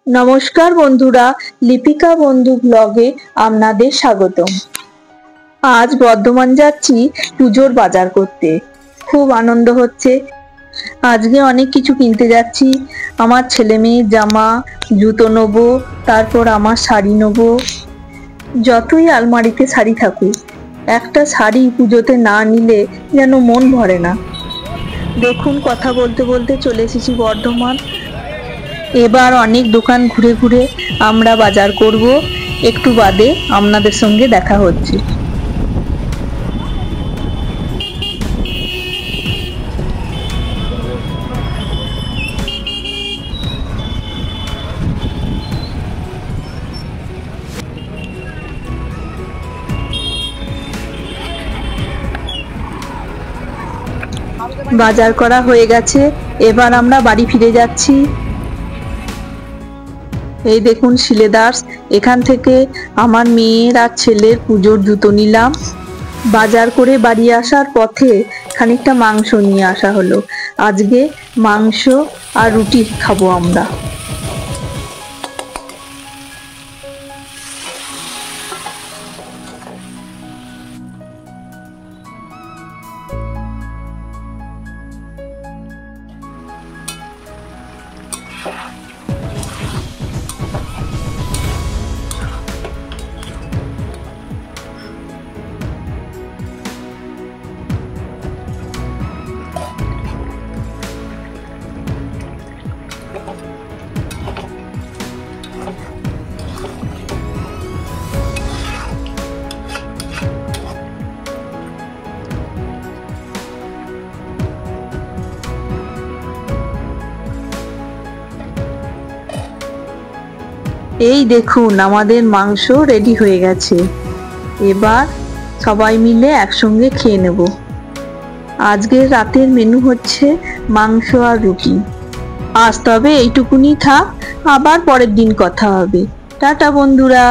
নমস্কার বন্ধুরা, লিপিকা বন্ধু ব্লগে আপনাদের স্বাগতম। আজ বর্ধমান যাচ্ছি পুজোর বাজার করতে। খুব আনন্দ হচ্ছে। আজকে অনেক কিছু কিনতে যাচ্ছি। আমার ছেলে মেয়ের জামা, জুতো নেবো, তারপর আমার শাড়ি নেবো। যতই আলমারিতে শাড়ি থাকুক, একটা শাড়ি পুজোতে না নিলে যেন মন ভরে না। দেখুন, কথা বলতে বলতে চলে এসেছি বর্ধমান। এবার অনেক দোকান ঘুরে ঘুরে আমরা বাজার করব। একটু বাদে আপনাদের সঙ্গে দেখা হচ্ছে। বাজার করা হয়ে গেছে, এবার আমরা বাড়ি ফিরে যাচ্ছি। এই দেখুন শিলেদার্স, এখান থেকে আমার মেয়ের আর ছেলের পুজোর জুতো নিলাম। বাজার করে বাড়ি আসার পথে খানিকটা মাংস নিয়ে আসা হলো। আজকে মাংস আর রুটি খাবো আমরা। এই দেখুন, আমাদের মাংস রেডি হয়ে গেছে। এবার সবাই মিলে একসঙ্গে খেয়ে নেব। আজকের রাতের মেনু হচ্ছে মাংস আর রুটি। আজ তবে এইটুকুনি থাক, আবার পরের দিন কথা হবে। টাটা বন্ধুরা।